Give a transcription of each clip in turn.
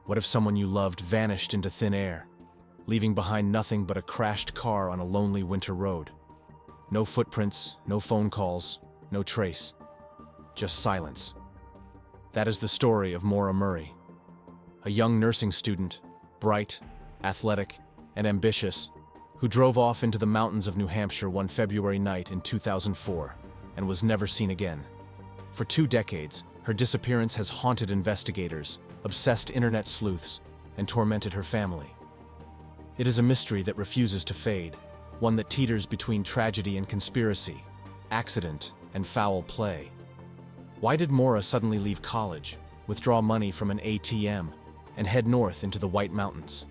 What if someone you loved vanished into thin air, leaving behind nothing but a crashed car on a lonely winter road? No footprints, no phone calls, no trace. Just silence. That is the story of Maura Murray, a young nursing student, bright, athletic, and ambitious, who drove off into the mountains of New Hampshire one February night in 2004 and was never seen again. For 2 decades, her disappearance has haunted investigators, obsessed internet sleuths, and tormented her family. It is a mystery that refuses to fade, one that teeters between tragedy and conspiracy, accident and foul play. Why did Maura suddenly leave college, withdraw money from an ATM, and head north into the White Mountains?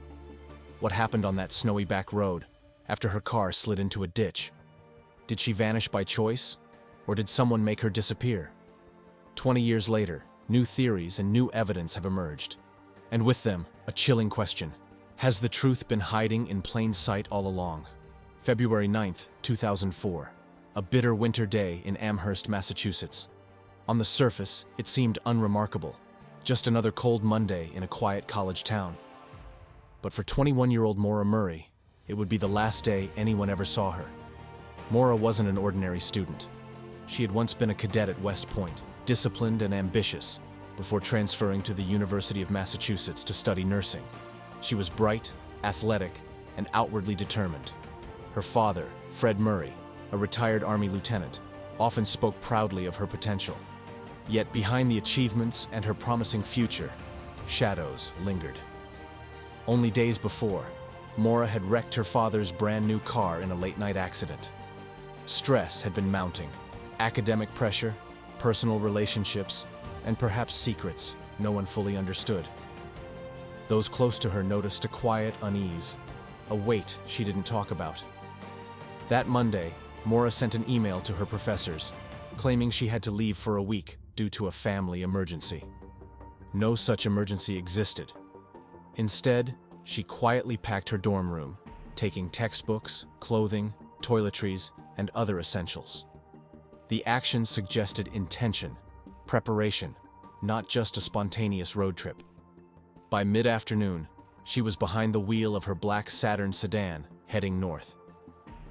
What happened on that snowy back road after her car slid into a ditch? Did she vanish by choice, or did someone make her disappear? 20 years later, new theories and new evidence have emerged. And with them, a chilling question. Has the truth been hiding in plain sight all along? February 9th, 2004. A bitter winter day in Amherst, Massachusetts. On the surface, it seemed unremarkable. Just another cold Monday in a quiet college town. But for 21-year-old Maura Murray, it would be the last day anyone ever saw her. Maura wasn't an ordinary student. She had once been a cadet at West Point, disciplined and ambitious, before transferring to the University of Massachusetts to study nursing. She was bright, athletic, and outwardly determined. Her father, Fred Murray, a retired Army lieutenant, often spoke proudly of her potential. Yet behind the achievements and her promising future, shadows lingered. Only days before, Maura had wrecked her father's brand new car in a late-night accident. Stress had been mounting. Academic pressure, personal relationships, and perhaps secrets no one fully understood. Those close to her noticed a quiet unease, a weight she didn't talk about. That Monday, Maura sent an email to her professors, claiming she had to leave for a week due to a family emergency. No such emergency existed. Instead, she quietly packed her dorm room, taking textbooks, clothing, toiletries, and other essentials. The action suggested intention, preparation, not just a spontaneous road trip. By mid-afternoon, she was behind the wheel of her black Saturn sedan, heading north.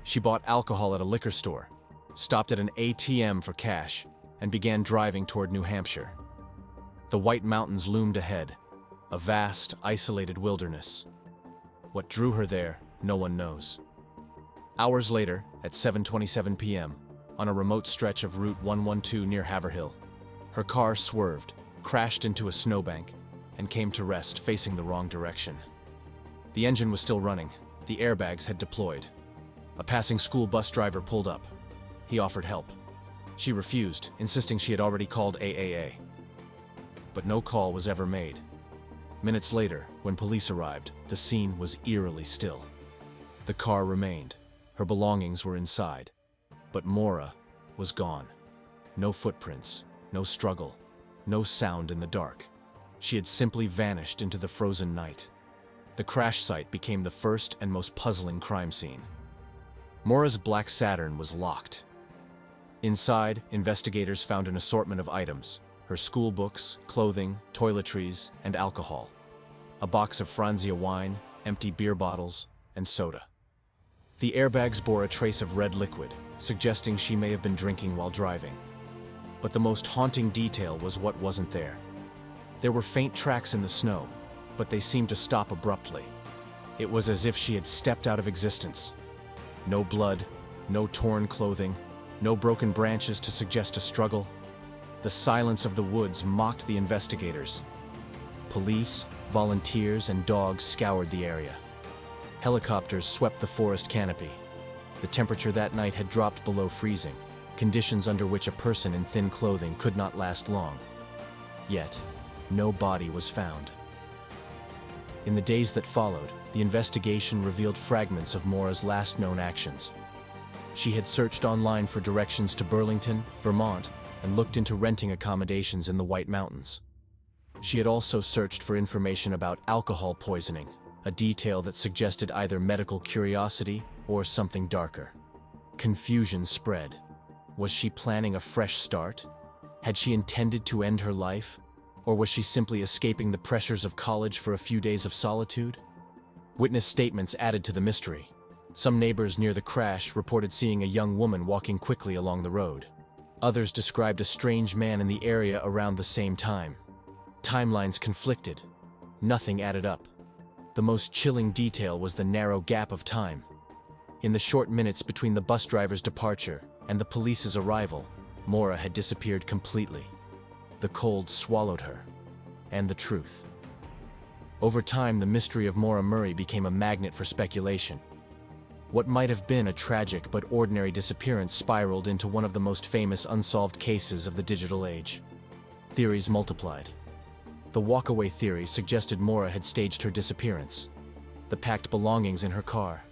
She bought alcohol at a liquor store, stopped at an ATM for cash, and began driving toward New Hampshire. The White Mountains loomed ahead, a vast, isolated wilderness. What drew her there, no one knows. Hours later, at 7:27 p.m., on a remote stretch of Route 112 near Haverhill, her car swerved, crashed into a snowbank, and came to rest facing the wrong direction. The engine was still running. The airbags had deployed. A passing school bus driver pulled up. He offered help. She refused, insisting she had already called AAA. But no call was ever made. Minutes later, when police arrived, the scene was eerily still. The car remained. Her belongings were inside. But Maura was gone. No footprints, no struggle, no sound in the dark. She had simply vanished into the frozen night. The crash site became the first and most puzzling crime scene. Maura's black Saturn was locked. Inside, investigators found an assortment of items: her school books, clothing, toiletries, and alcohol. A box of Franzia wine, empty beer bottles, and soda. The airbags bore a trace of red liquid, suggesting she may have been drinking while driving. But the most haunting detail was what wasn't there. There were faint tracks in the snow, but they seemed to stop abruptly. It was as if she had stepped out of existence. No blood, no torn clothing, no broken branches to suggest a struggle. The silence of the woods mocked the investigators. Police, volunteers, and dogs scoured the area. Helicopters swept the forest canopy. The temperature that night had dropped below freezing, conditions under which a person in thin clothing could not last long. Yet, no body was found. In the days that followed, the investigation revealed fragments of Maura's last known actions. She had searched online for directions to Burlington, Vermont, and looked into renting accommodations in the White Mountains. She had also searched for information about alcohol poisoning, a detail that suggested either medical curiosity or something darker. Confusion spread. Was she planning a fresh start? Had she intended to end her life? Or was she simply escaping the pressures of college for a few days of solitude? Witness statements added to the mystery. Some neighbors near the crash reported seeing a young woman walking quickly along the road. Others described a strange man in the area around the same time. Timelines conflicted. Nothing added up. The most chilling detail was the narrow gap of time. In the short minutes between the bus driver's departure and the police's arrival, Maura had disappeared completely. The cold swallowed her. And the truth. Over time, the mystery of Maura Murray became a magnet for speculation. What might have been a tragic but ordinary disappearance spiraled into one of the most famous unsolved cases of the digital age. Theories multiplied. The walkaway theory suggested Maura had staged her disappearance. The packed belongings in her car.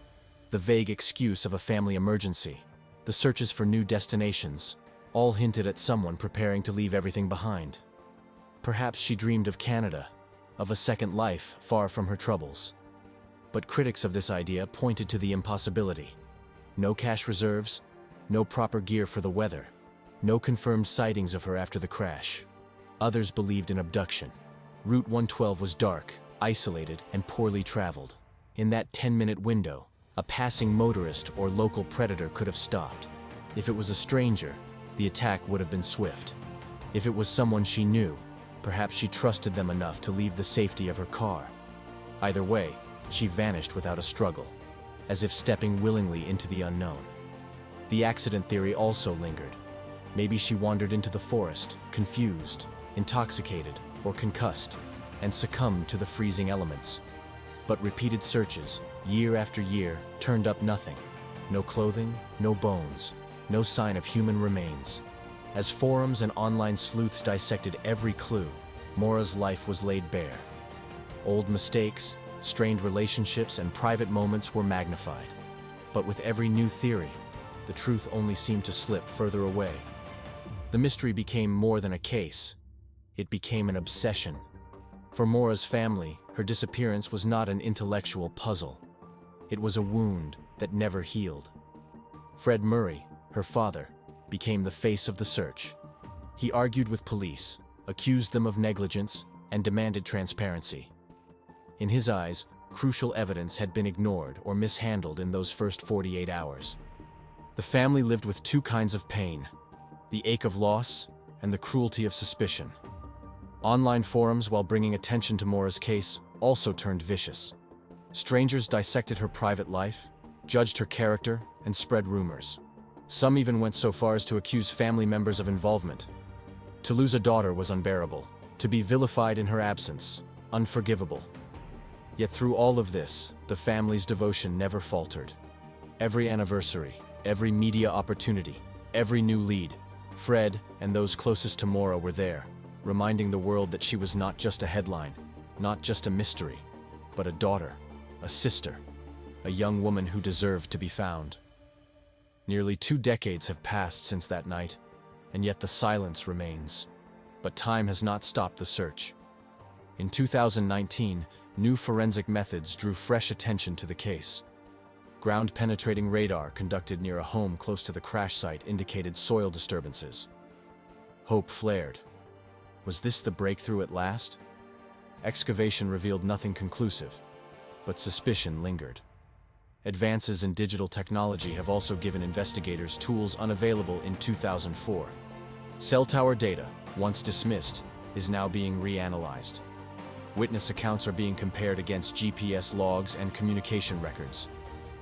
The vague excuse of a family emergency. The searches for new destinations. All hinted at someone preparing to leave everything behind. Perhaps she dreamed of Canada, of a second life far from her troubles. But critics of this idea pointed to the impossibility. No cash reserves, no proper gear for the weather, no confirmed sightings of her after the crash. Others believed in abduction. Route 112 was dark, isolated, and poorly traveled. In that 10-minute window, a passing motorist or local predator could have stopped. If it was a stranger, the attack would have been swift. If it was someone she knew, perhaps she trusted them enough to leave the safety of her car. Either way, she vanished without a struggle, as if stepping willingly into the unknown. The accident theory also lingered. Maybe she wandered into the forest, confused, intoxicated, or concussed, and succumbed to the freezing elements. But repeated searches, year after year, turned up nothing. No clothing, no bones, no sign of human remains. As forums and online sleuths dissected every clue, Maura's life was laid bare. Old mistakes, strained relationships, and private moments were magnified. But with every new theory, the truth only seemed to slip further away. The mystery became more than a case. It became an obsession. For Maura's family, her disappearance was not an intellectual puzzle. It was a wound that never healed. Fred Murray, her father, became the face of the search. He argued with police, accused them of negligence, and demanded transparency. In his eyes, crucial evidence had been ignored or mishandled in those first 48 hours. The family lived with two kinds of pain: the ache of loss and the cruelty of suspicion. Online forums, while bringing attention to Maura's case, also turned vicious. Strangers dissected her private life, judged her character, and spread rumors. Some even went so far as to accuse family members of involvement. To lose a daughter was unbearable. To be vilified in her absence, unforgivable. Yet through all of this, the family's devotion never faltered. Every anniversary, every media opportunity, every new lead, Fred and those closest to Maura were there, reminding the world that she was not just a headline, not just a mystery, but a daughter, a sister, a young woman who deserved to be found. Nearly 2 decades have passed since that night, and yet the silence remains. But time has not stopped the search. In 2019, new forensic methods drew fresh attention to the case. Ground-penetrating radar conducted near a home close to the crash site indicated soil disturbances. Hope flared. Was this the breakthrough at last? Excavation revealed nothing conclusive, but suspicion lingered. Advances in digital technology have also given investigators tools unavailable in 2004. Cell tower data, once dismissed, is now being reanalyzed. Witness accounts are being compared against GPS logs and communication records.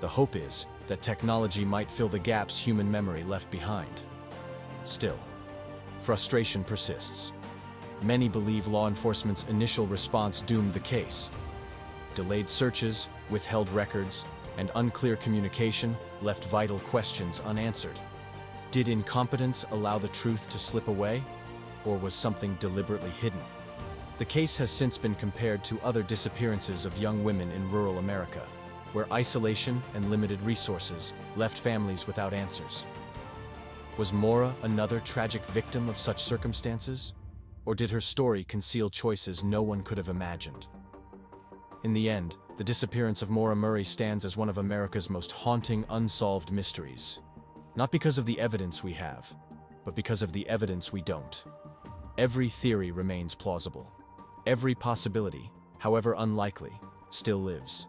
The hope is that technology might fill the gaps human memory left behind. Still, frustration persists. Many believe law enforcement's initial response doomed the case. Delayed searches, withheld records, and unclear communication left vital questions unanswered. Did incompetence allow the truth to slip away, or was something deliberately hidden? The case has since been compared to other disappearances of young women in rural America, where isolation and limited resources left families without answers. Was Maura another tragic victim of such circumstances? Or did her story conceal choices no one could have imagined? In the end, the disappearance of Maura Murray stands as one of America's most haunting unsolved mysteries. Not because of the evidence we have, but because of the evidence we don't. Every theory remains plausible. Every possibility, however unlikely, still lives.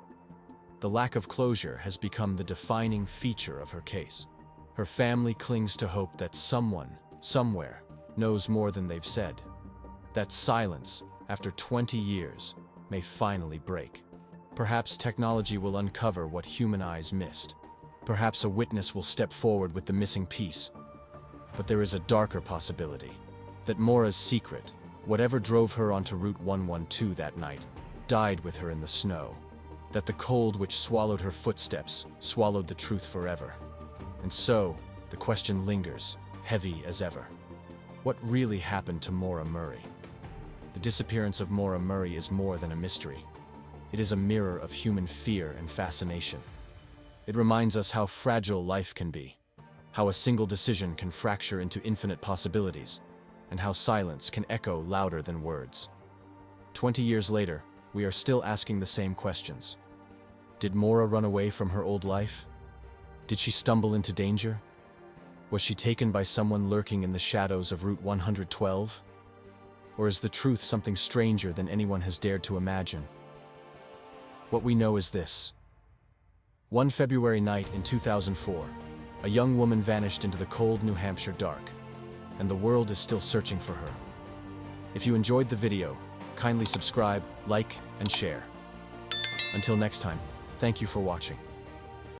The lack of closure has become the defining feature of her case. Her family clings to hope that someone, somewhere, knows more than they've said. That silence, after 20 years, may finally break. Perhaps technology will uncover what human eyes missed. Perhaps a witness will step forward with the missing piece. But there is a darker possibility. That Maura's secret, whatever drove her onto Route 112 that night, died with her in the snow. That the cold which swallowed her footsteps swallowed the truth forever. And so, the question lingers, heavy as ever. What really happened to Maura Murray? The disappearance of Maura Murray is more than a mystery. It is a mirror of human fear and fascination. It reminds us how fragile life can be, how a single decision can fracture into infinite possibilities, and how silence can echo louder than words. 20 years later, we are still asking the same questions. Did Maura run away from her old life? Did she stumble into danger? Was she taken by someone lurking in the shadows of Route 112? Or is the truth something stranger than anyone has dared to imagine? What we know is this. One February night in 2004, a young woman vanished into the cold New Hampshire dark, and the world is still searching for her. If you enjoyed the video, kindly subscribe, like, and share. Until next time, thank you for watching.